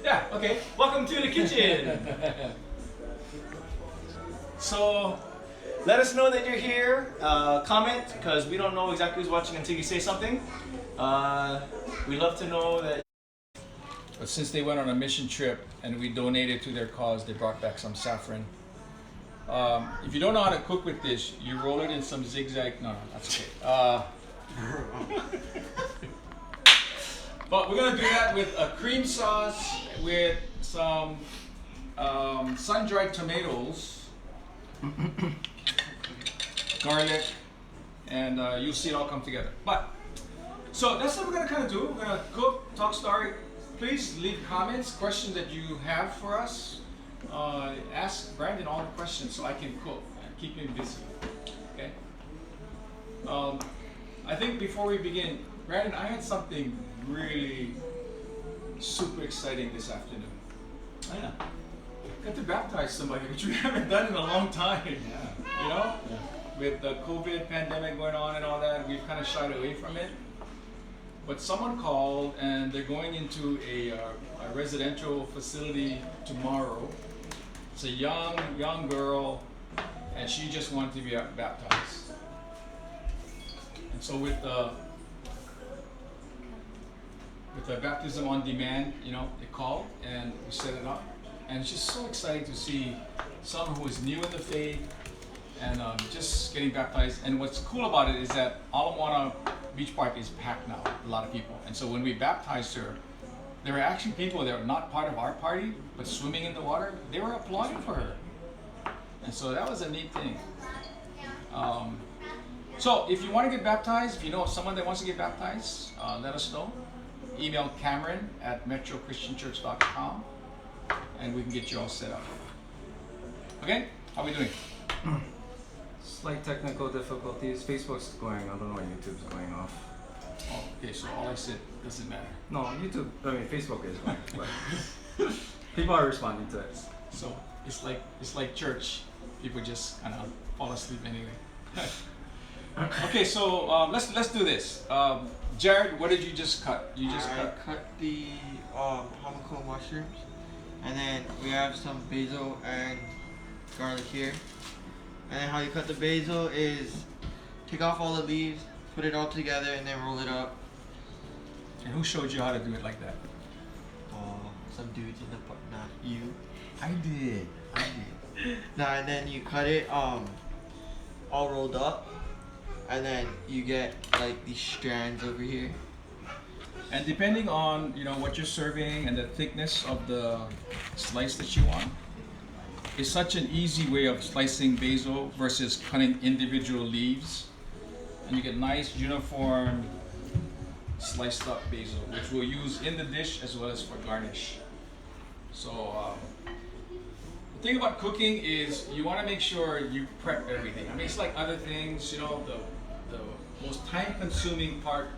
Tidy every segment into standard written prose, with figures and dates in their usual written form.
Yeah, okay. Welcome to the kitchen. So, let us know that you're here. Comment, because we don't know exactly who's watching until you say something. We love to know that. But since they went on a mission trip and we donated to their cause, they brought back some saffron. If you don't know how to cook with this, you roll it in some zigzag. No, that's okay. But we're gonna do that with a cream sauce with some sun-dried tomatoes, garlic, and you'll see it all come together. But so that's what we're gonna kind of do. We're gonna cook, talk story. Please leave comments, questions that you have for us. Ask Brandon all the questions so I can cook and keep him busy. Okay. I think before we begin, Brandon, I had something really super exciting this afternoon. Oh yeah. Got to baptize somebody, which we haven't done in a long time. Yeah. You know? Yeah. With the COVID pandemic going on and all that, we've kind of shied away from it. But someone called and they're going into a residential facility tomorrow. It's a young girl, and she just wanted to be baptized. And so with the baptism on demand, you know, they called and we set it up. And it's just so exciting to see someone who is new in the faith and just getting baptized. And what's cool about it is that Ala Moana Beach Park is packed now, a lot of people. And so when we baptized her, there were actually people that were not part of our party, but swimming in the water, they were applauding for her. And so that was a neat thing. So if you want to get baptized, if you know of someone that wants to get baptized, let us know. Email Cameron at metrochristianchurch.com and we can get you all set up. Okay? How are we doing? Slight technical difficulties. Facebook's going, I don't know why YouTube's going off. Oh, okay, so all I said doesn't matter. No, Facebook is going, but people are responding to it. So it's like church. People just kind of fall asleep anyway. Okay, so let's do this. Jared, what did you just cut? You just cut the homoco mushrooms, and then we have some basil and garlic here. And then how you cut the basil is take off all the leaves, put it all together, and then roll it up. And who showed you how to do it like that? Some dudes in the park, not you. I did. Nah, and then you cut it all rolled up, and then you get like these strands over here. And depending on what you're serving and the thickness of the slice that you want, it's such an easy way of slicing basil versus cutting individual leaves, and you get nice uniform sliced up basil, which we'll use in the dish as well as for garnish. So the thing about cooking is you want to make sure you prep everything. I mean, it's like other things, the most time-consuming part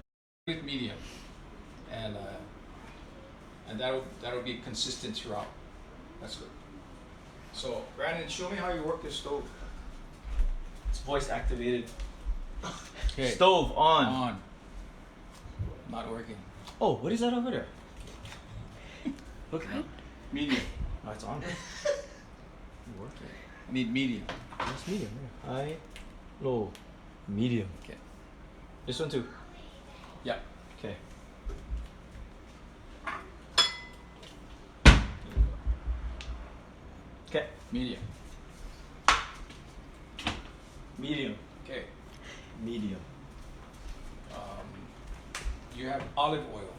with medium, and that'll be consistent throughout. That's good. So Brandon, show me how you work the stove. It's voice activated. Okay. Stove on. On. Not working. Oh, what is that over there? Look at it. Medium. Oh, it's on. Working. I need medium. It's medium. Yeah. High, low, medium. Okay. This one too. Yeah. Okay. Okay. Medium. Medium. Okay. Medium. You have olive oil.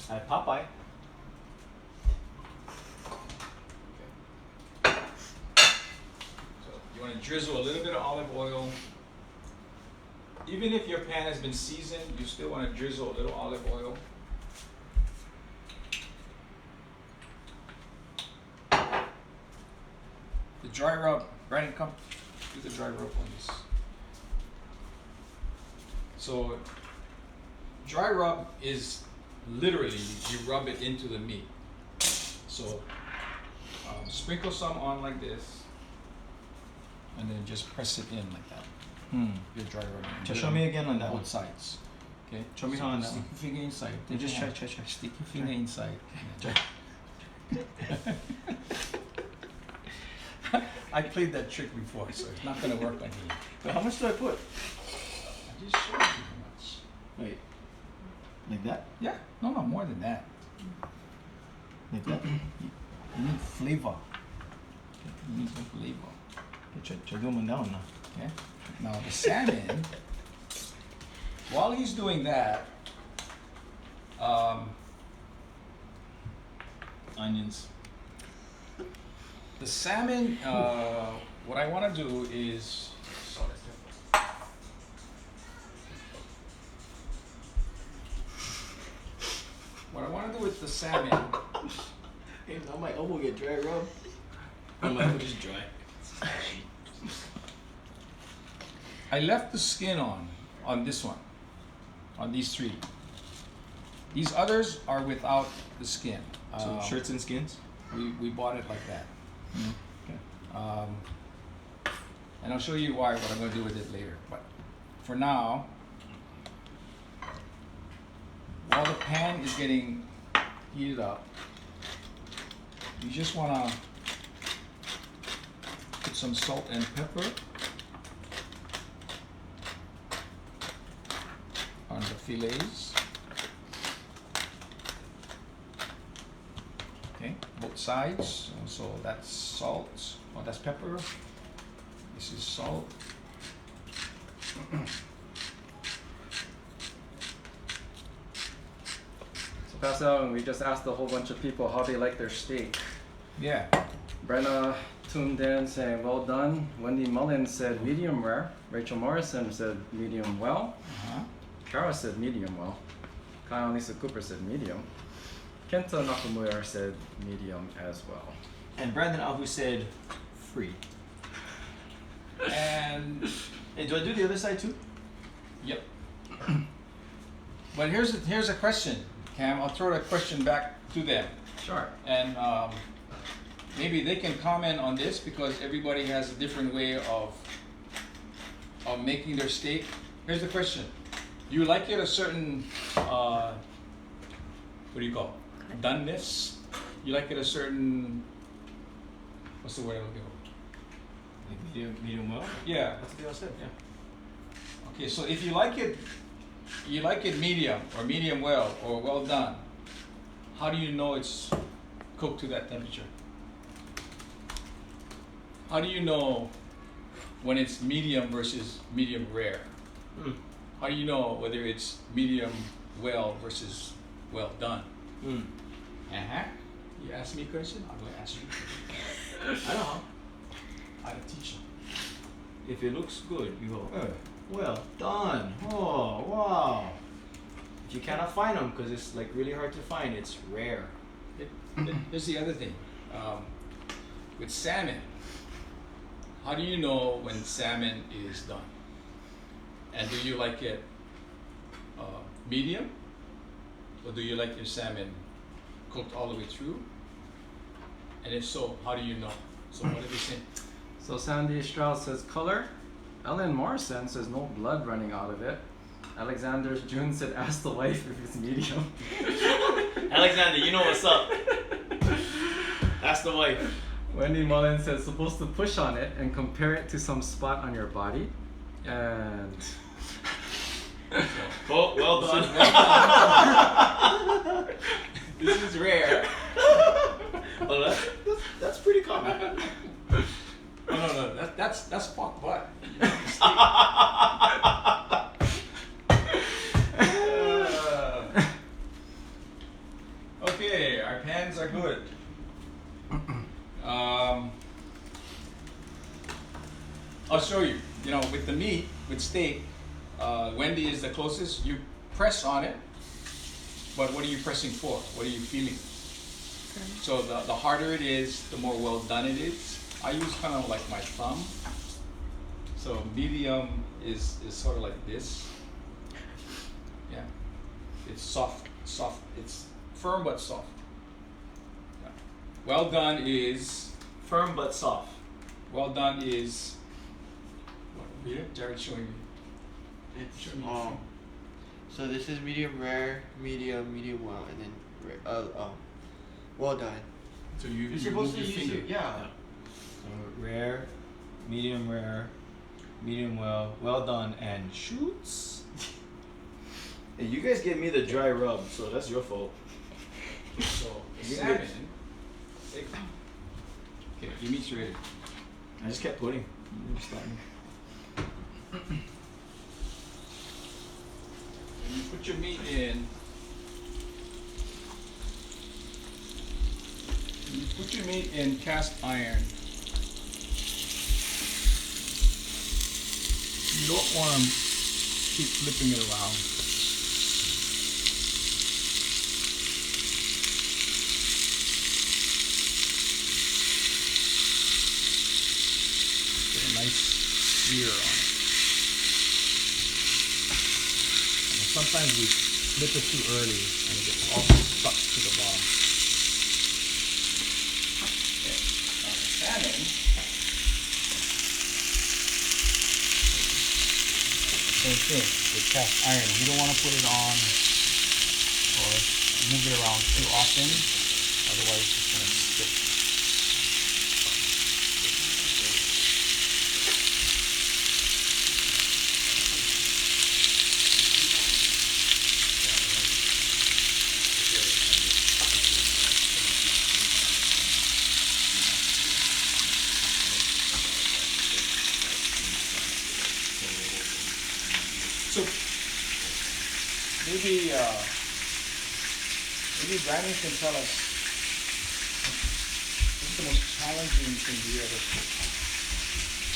I have Popeye. So you want to drizzle a little bit of olive oil. Even if your pan has been seasoned, you still want to drizzle a little olive oil. The dry rub, Brandon, come do the dry rub on this. So dry rub is literally you rub it into the meat. So sprinkle some on like this, and then just press it in like that. Your dry rubbing. Just show me again on that both one. sides. Okay. Show me how on that Stick one. your finger inside. You just try. Stick your finger inside. Try. I played that trick before, so it's not gonna work on here. But how much do I put? I just showed you how much. Wait. Like that? Yeah, no, more than that. Like that? You need flavor. You need some flavor. Okay, try going down now. Okay. Now the salmon, while he's doing that, Onions. the salmon, what I want to do is, what I want to do with the salmon, Hey, now my elbow get dry, Rob. My elbow just dry. I left the skin on this one, on these three. These others are without the skin. So shirts and skins? We bought it like that. Okay. And I'll show you what I'm going to do with it later. But for now, while the pan is getting heated up, you just want to put some salt and pepper on the fillets. Okay, both sides. So that's salt. Oh, that's pepper. This is salt. So Pastor Elwin, we just asked a whole bunch of people how they like their steak. Yeah. Brenna tuned in saying, well done. Wendy Mullins said medium rare. Rachel Morrison said medium well. Uh-huh. Kara said medium well. Kyle Lisa Cooper said medium. Kenta Nakamura said medium as well. And Brandon Alhu said free. And Hey, do I do the other side too? yep. But here's a question, Cam. I'll throw a question back to them, Sure. and maybe they can comment on this because everybody has a different way of making their steak. Here's the question: do you like it a certain what do you call it? Doneness? You like it a certain, what's the word I'm looking for? Like medium well? Yeah. That's what they all said, yeah. Okay, so if you like it medium or medium well or well done, how do you know it's cooked to that temperature? How do you know when it's medium versus medium rare? Mm. How do you know whether it's medium well versus well done? Mm. Uh-huh. You ask me a question, I'm going to ask you. I know. I'm a teacher. If it looks good, you go, well done. Oh, wow. If you cannot find them, because it's like really hard to find, it's rare. Here's the other thing. With salmon, how do you know when salmon is done? And do you like it medium? Or do you like your salmon cooked all the way through? And if so, how do you know? So what did they say? So Sandy Strauss says color. Ellen Morrison says no blood running out of it. Alexander June said ask the wife if it's medium. Alexander, you know what's up. Ask the wife. Wendy Mullins says supposed to push on it and compare it to some spot on your body. And Oh, well done. This is rare. Well, that's pretty common. Oh, no, that's pork butt. Okay, our pans are good. I'll show you. You know, with the meat, with steak, Wendy is the closest. You press on it, but what are you pressing for? What are you feeling? So the harder it is, the more well done it is. I use kind of like my thumb. So medium is sort of like this. Yeah, it's soft. It's firm but soft. Yeah. Well done is Firm but soft. well done is. What? Yeah, Jared's showing me. It's Show me your phone. so this is medium rare, medium well, and then well done. So you You're supposed to move your use finger. it. Yeah. So rare, medium, well, well done, and shoots. Hey, you guys gave me the dry rub, so that's your fault. So You salmon. mix. Okay, your meat's ready. I just kept putting. You just stop me. When you put your meat in, you put your meat in cast iron. You don't want to keep flipping it around. Get a nice sear on it. And sometimes we flip it too early and it gets all stuck to the bottom. Okay. Now the salmon. Same thing with cast iron. You don't want to put it on or move it around too often, otherwise it's going to stick. So maybe Brandon can tell us what's the most challenging thing you ever cooked.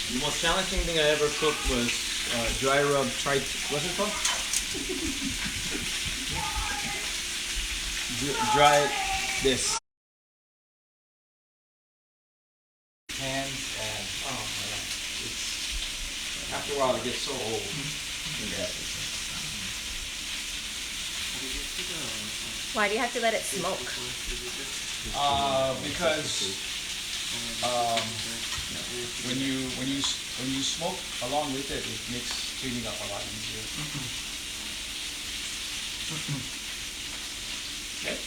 The most challenging thing I ever cooked was dry rub what's it called? Dry this. Hands and oh man, it's after a while it gets so old. Yeah. Why do you have to let it smoke? Because when you smoke along with it, it makes cleaning up a lot easier. Okay.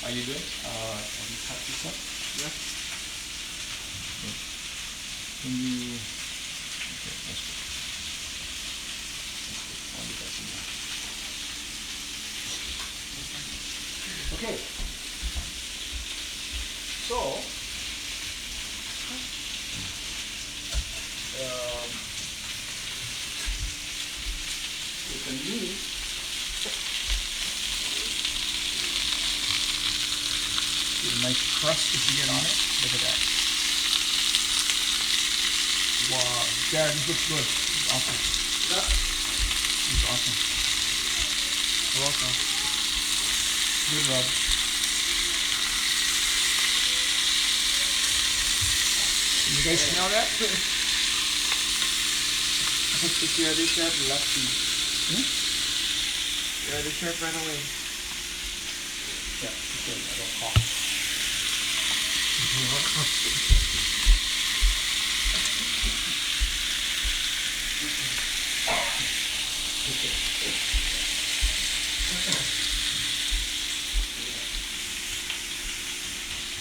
Are you good? Have you cut this up? Yeah. Okay. Can you? Okay, that's good. I'll leave that in there. Okay. So, with the meat, see the nice crust that you get on it. Look at that. Wow, Jared, this looks good. This is awesome. Yeah. This is awesome. You're welcome. Good rub. You guys smell that? If you're the chef, lucky. Hmm? You're the chef right away. Yeah, okay, I don't cough.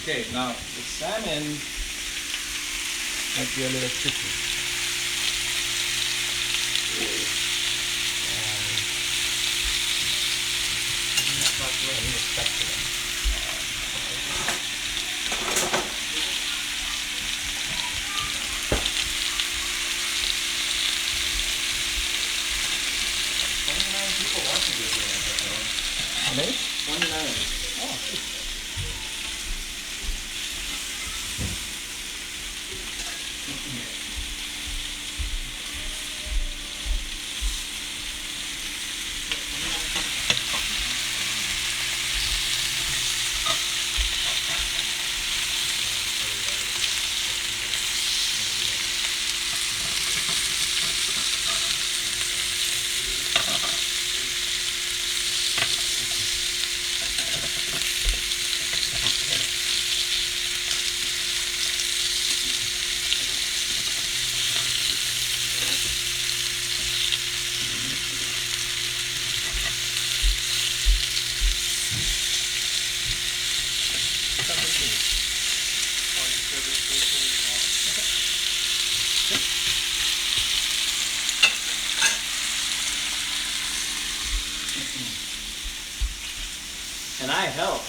Okay, now the salmon might be a little tricky. How many? 29. Oh, And I help.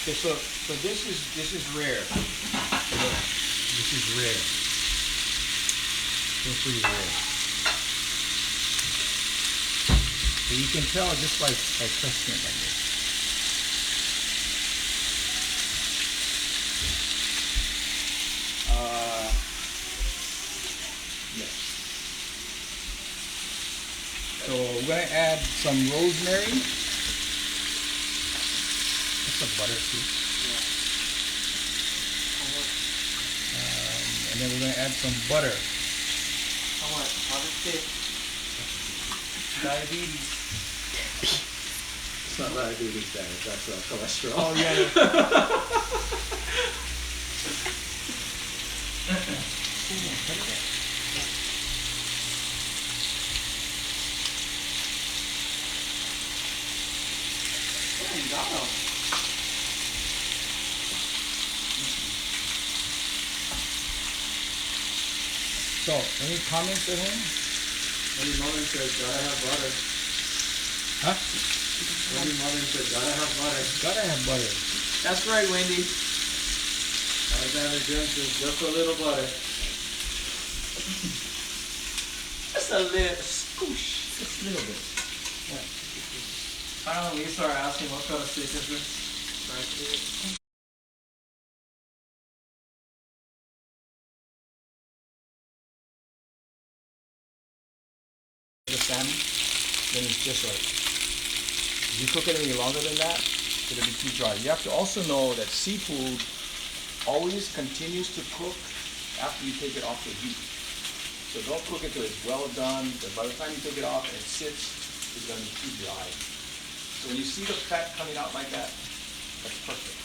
Okay, so this is rare. This is rare. This is pretty rare. So you can tell just by pressing it like this. Yes. So we're gonna add some rosemary. That's some butter too. And then we're gonna add some butter. How much? How much this? Diabetes. It's not diabetes, guys. That's cholesterol. Oh yeah. So, any comments at home? Any mother says, gotta have butter. Huh? Any mother says, gotta have butter. Gotta have butter. That's right, Wendy. Alexander Jones says, just a little butter. Just a little scoosh. Just a little bit. Kyle and Lisa are asking what kind of steak is this? The salmon, then it's just right. If you cook it any longer than that, it'll be too dry. You have to also know that seafood always continues to cook after you take it off the heat. So don't cook it till it's well done, because by the time you take it off and it sits, it's going to be too dry. So when you see the fat coming out like that, that's perfect.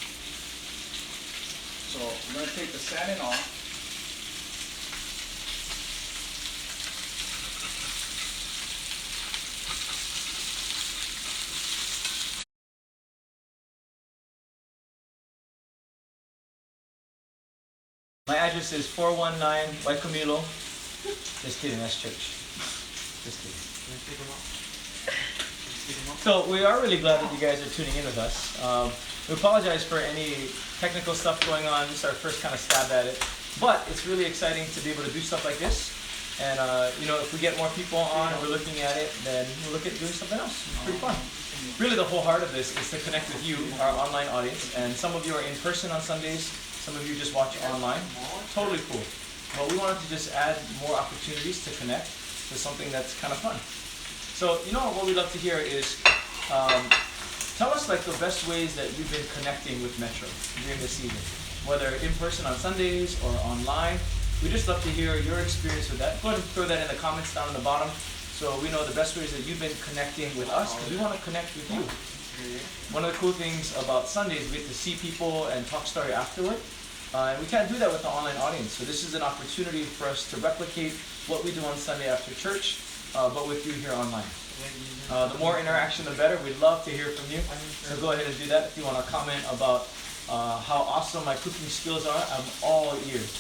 So we're going to take the salmon off. My address is 419 White Camilo. Just kidding, that's church. Just kidding. So we are really glad that you guys are tuning in with us. We apologize for any technical stuff going on. This is our first kind of stab at it. But it's really exciting to be able to do stuff like this. And if we get more people on and we're looking at it, then we'll look at doing something else. It's pretty fun. Really the whole heart of this is to connect with you, our online audience. And some of you are in person on Sundays. Some of you just watch online. Totally cool. But we wanted to just add more opportunities to connect to something that's kind of fun. So, what we'd love to hear is, tell us like the best ways that you've been connecting with Metro during this season. Whether in person on Sundays or online. We'd just love to hear your experience with that. Go ahead and throw that in the comments down in the bottom so we know the best ways that you've been connecting with us, because we want to connect with you. One of the cool things about Sundays, we get to see people and talk story afterward. And we can't do that with the online audience. So this is an opportunity for us to replicate what we do on Sunday after church, but with you here online. The more interaction, the better. We'd love to hear from you. So go ahead and do that. If you want to comment about how awesome my cooking skills are, I'm all ears.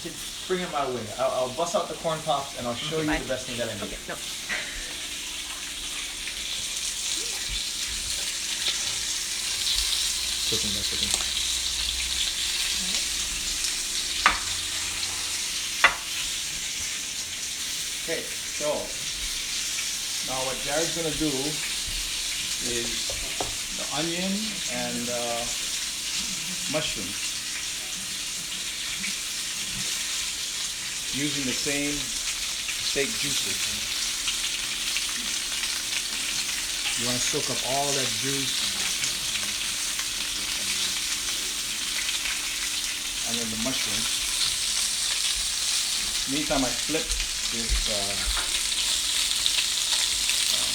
Bring it my way. I'll bust out the corn pops and I'll show you the best thing that I make. Okay, no. Cooking, that's cooking. Okay, so now what Jared's gonna do is the onion and mushrooms using the same steak juices. You want to soak up all that juice, and then the mushrooms. Meantime, I flip this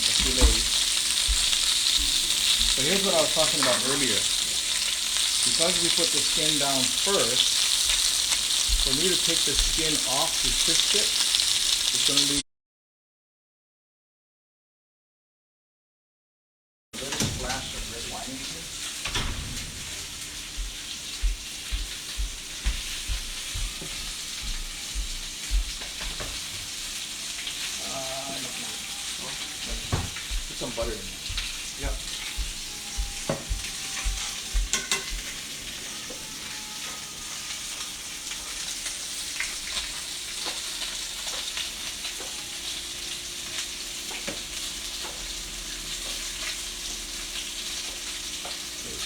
the filet. So here's what I was talking about earlier. Because we put the skin down first, for me to take the skin off to crisp it, it's going to leave a little splash of red wine in here. Put some butter in there. Yep.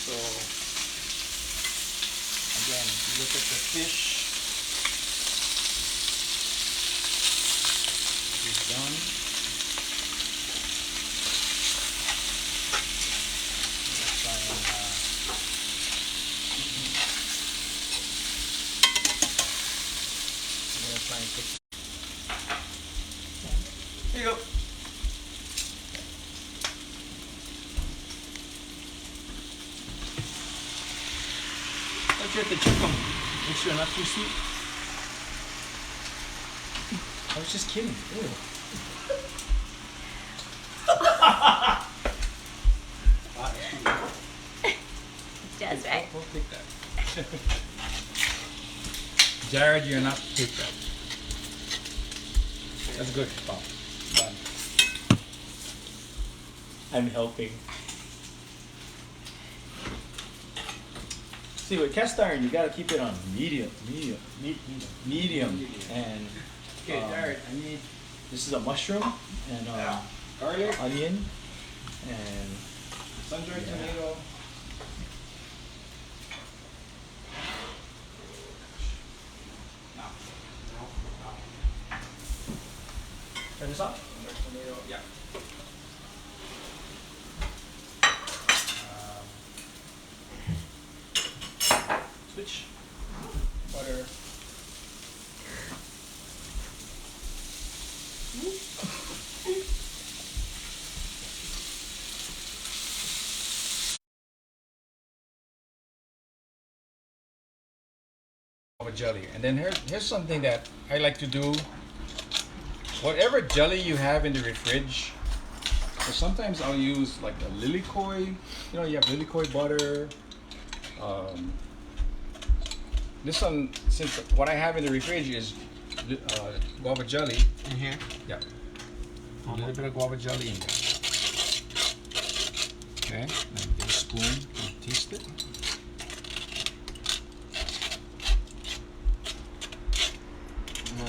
So again, you look at the fish. It's done. Let's try and, I'm gonna try and fix it. Here you go. Don't you have to check them? Make sure they're not too sweet. I was just kidding. Ew. Just right. We'll take that. Jared, you're not take that. That's good. Wow. Done. I'm helping. See, with cast iron, you gotta keep it on medium, and Okay, Jared, I need this is a mushroom and garlic, onion and sun-dried tomato. turn this off. Sun-dried tomato. Yeah. Switch. Butter. Of a jelly, and then here's something that I like to do. Whatever jelly you have in the fridge, so sometimes I'll use like a lilikoi. You know, you have lilikoi butter. This one, since what I have in the fridge is guava jelly. In here. Yeah. A little bit of guava jelly in there. Okay, now get a spoon and taste it. No.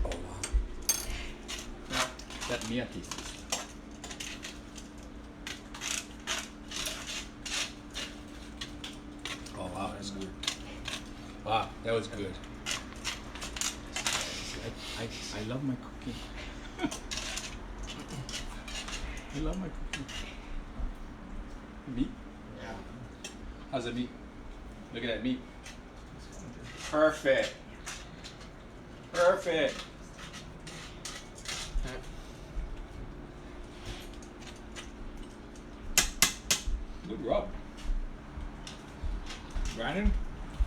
Oh wow. That miyaki. Oh wow, that's good. Wow, that was good. I love my cooking. I love my cooking. Meat? Yeah. How's the meat? Look at that meat. Perfect. Perfect. Good rub. Brandon,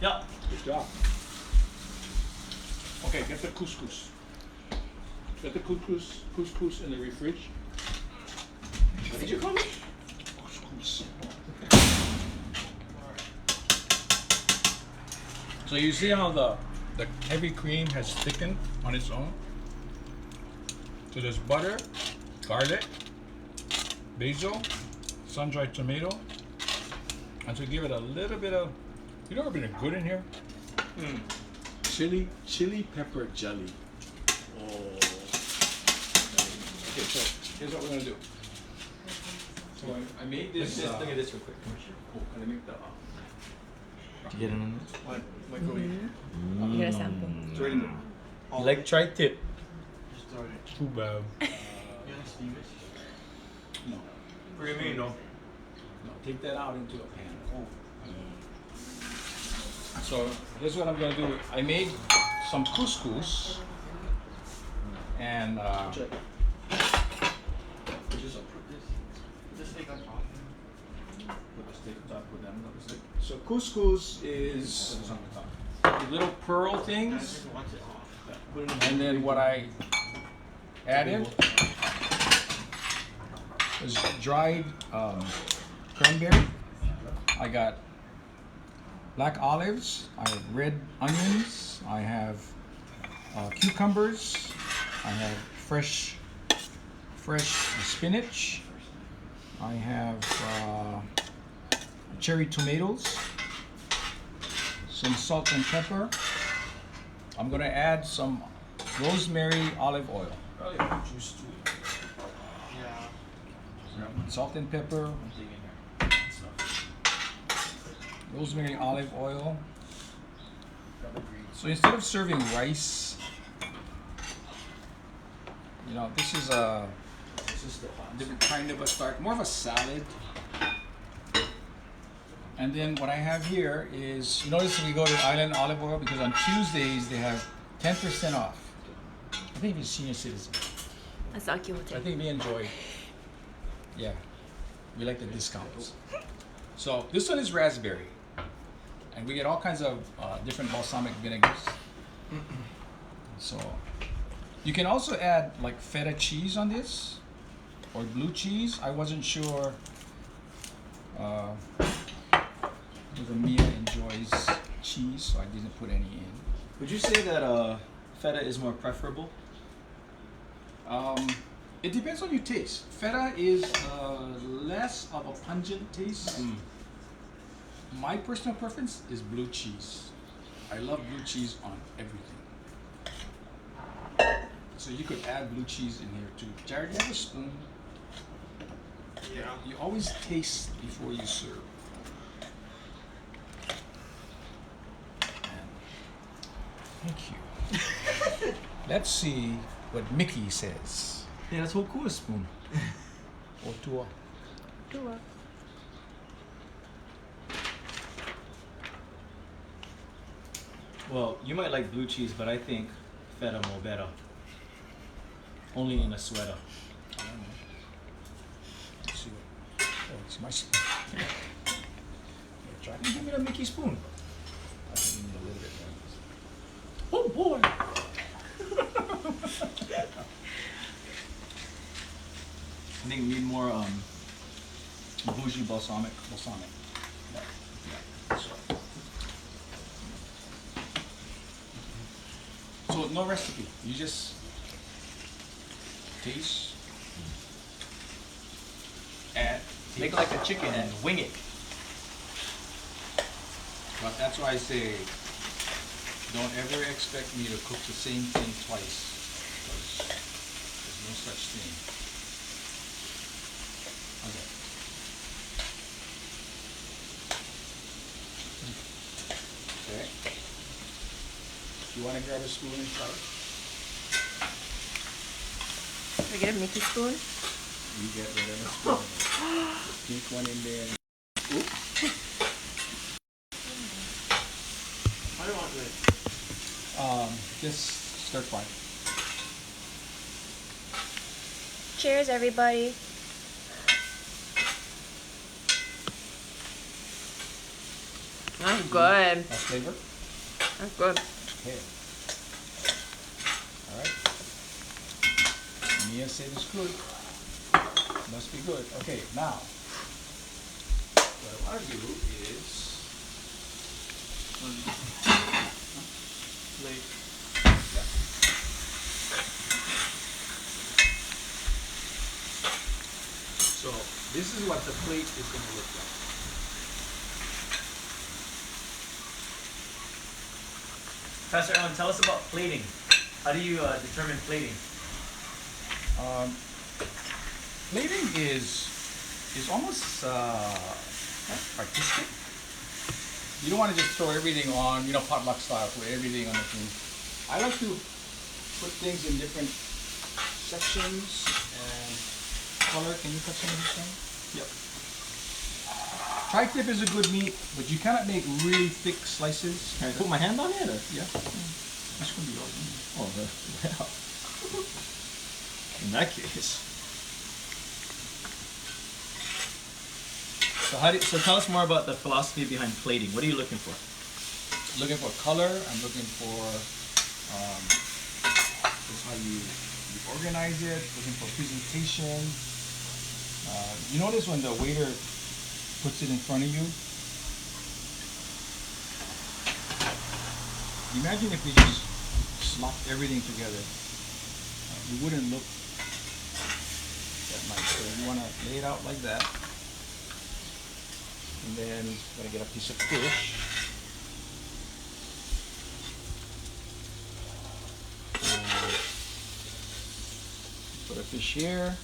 Yeah. good job. Okay, get the couscous. Get the couscous in the fridge. What did you call me? Couscous. So you see how the heavy cream has thickened on its own? So there's butter, garlic, basil, sun-dried tomato, and to give it a little bit of, you know what's been good in here? Chili pepper jelly. Oh. Okay, so here's what we're gonna do. So I made this. Look at this real quick. Oh, can I make the? Did you get it on What? Microwave. Here's a sample. It's right in there. this? Like tri-tip. Just throw it. Too bad. You wanna steam it? No. What do you mean, no? No. Take that out into a pan. So here's what I'm gonna do. I made some couscous and Just put this. Just take on top. put the steak on top, put that on top of the steak. So couscous is the little pearl things, Just watch it off. Put it in and then what I add in is dried cranberry. I got black olives. I have red onions. I have cucumbers. I have fresh spinach. I have cherry tomatoes. Some salt and pepper. I'm gonna add some rosemary olive oil. Probably have juice too. Yeah. Salt and pepper, I'm thinking there. Stuff. rosemary, olive oil. Got the greens. So instead of serving rice, this is a This is the hot. different kind of a start, more of a salad. And then what I have here is, you notice we go to Island Olive Oil because on Tuesdays they have 10% off. I think if you're a senior citizen. That's not cute. I think we enjoy. Yeah, we like the discounts. So this one is raspberry, and we get all kinds of different balsamic vinegars. So you can also add like feta cheese on this, or blue cheese. I wasn't sure whether Mia enjoys cheese, so I didn't put any in. Would you say that feta is more preferable? It depends on your taste. Feta is less of a pungent taste. My personal preference is blue cheese. I love blue cheese on everything. So you could add blue cheese in here too. Jared, you have a spoon? Yeah. You always taste before you serve. Thank you. Let's see what Mickey says. Yeah, that's how cool a spoon. Or two. Well, you might like blue cheese, but I think feta more better. Only in a sweater. I don't know. Let's see what. Oh, it's my spoon. Try. Give me the Mickey spoon. I think you need a little bit more. Oh boy! I think we need more bougie balsamic. Yeah. Yeah. So no recipe. You just taste, add, Make it like a chicken and wing it. But that's why I say, don't ever expect me to cook the same thing twice, because there's no such thing. Okay. Okay. You want to grab a spoon and try it? Can I get a Mickey spoon? You get whatever spoon. Pink one in there. Oop. I don't want this. Just stir fry. Cheers, everybody. That's good. That flavor? That's good. Okay. Alright. Mia said it's good. Must be good. Okay, now. What I want to do is. Yeah. So, this is what the plate is going to look like. Pastor Elwin, tell us about plating. How do you determine plating? Plating is almost artistic. You don't want to just throw everything on, potluck style, put everything on the thing. I like to put things in different sections and color. Can you cut some of this thing? Yep. Tri-tip is a good meat, but you cannot make really thick slices. Can I put my hand on it? Or? Yeah. This could be yours. Oh, well. In that case. So tell us more about the philosophy behind plating. What are you looking for? Looking for color. I'm looking for just how you organize it. Looking for presentation. You notice when the waiter puts it in front of you. Imagine if we just slopped everything together. It wouldn't look that nice. So you want to lay it out like that. And then you're going to get a piece of fish. fish here.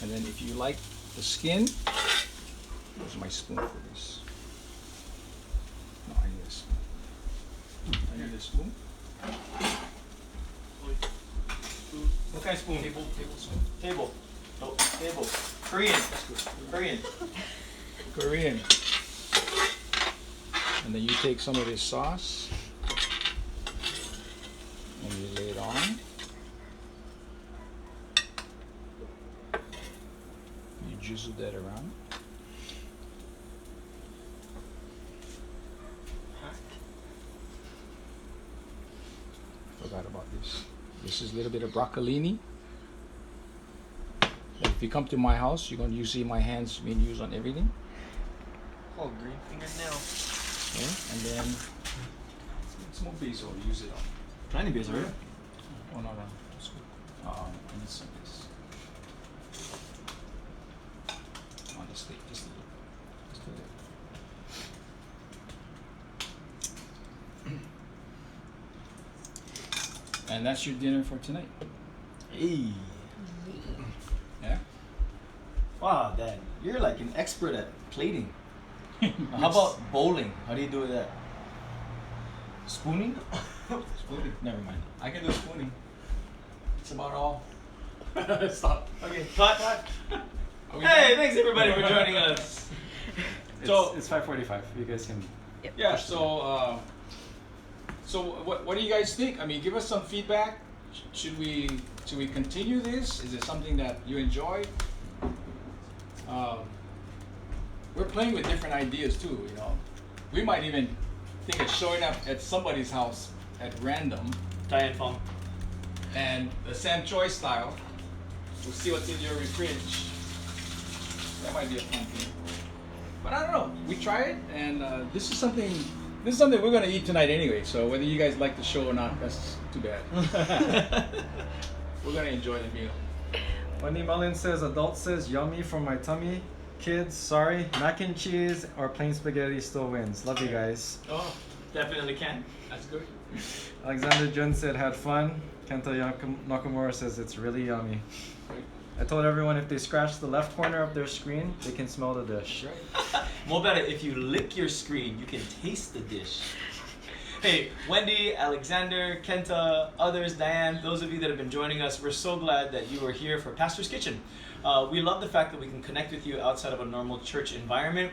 And then if you like the skin, where's my spoon for this? No, I need a spoon. I need a spoon. What kind of spoon? Table spoon. Table. No, table. Korean. That's good. Korean. Korean. And then you take some of this sauce and you lay it on. You drizzle that around. Forgot about this. This is a little bit of broccolini. If you come to my house, you're going to see my hands being used on everything. Oh, green fingernail. Okay, and then some more basil. Use it on. Plenty basil, right? Oh no, it's good. I need some of this on the steak, just a little. Just a little. And that's your dinner for tonight. Hey. Yeah. Wow, Dad, you're like an expert at plating. How about bowling? How do you do that? Spooning? Spooning? Never mind. I can do spooning. It's about all. Stop. Okay, cut. Are we Hey, done? thanks everybody for joining us. So- It's 5:45. You guys can. Yeah. So, what do you guys think? I mean, give us some feedback. Should we continue this? Is it something that you enjoy? We're playing with different ideas too. You know, we might even think of showing up at somebody's house at random Diane Fong. and the Sam Choi style. We'll see what's in your fridge. That might be a fun thing. But I don't know. We try it, and this is something we're gonna eat tonight anyway. So whether you guys like the show or not, that's too bad. We're gonna enjoy the meal. Wendy Mullin says, adult says yummy from my tummy. Kids, sorry, mac and cheese or plain spaghetti still wins. Love you guys. Oh, definitely can. That's good. Alexander Jun said, had fun. Kenta Nakamura says, it's really yummy. I told everyone if they scratch the left corner of their screen, they can smell the dish. More better, if you lick your screen, you can taste the dish. Hey, Wendy, Alexander, Kenta, others, Diane, those of you that have been joining us, we're so glad that you are here for Pastor's Kitchen. We love the fact that we can connect with you outside of a normal church environment.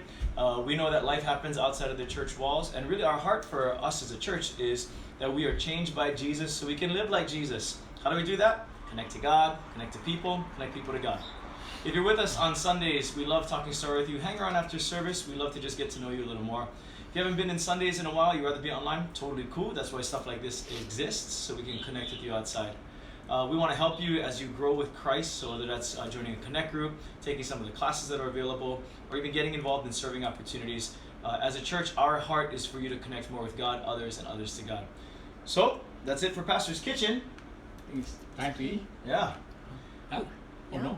We know that life happens outside of the church walls, and really our heart for us as a church is that we are changed by Jesus so we can live like Jesus. How do we do that? Connect to God, connect to people, connect people to God. If you're with us on Sundays, we love talking story with you. Hang around after service. We love to just get to know you a little more. If you haven't been in Sundays in a while, you'd rather be online, totally cool. That's why stuff like this exists, so we can connect with you outside. We want to help you as you grow with Christ, so whether that's joining a Connect group, taking some of the classes that are available, or even getting involved in serving opportunities. As a church, our heart is for you to connect more with God, others, and others to God. So, that's it for Pastor's Kitchen. Time to eat. Yeah. Oh, no.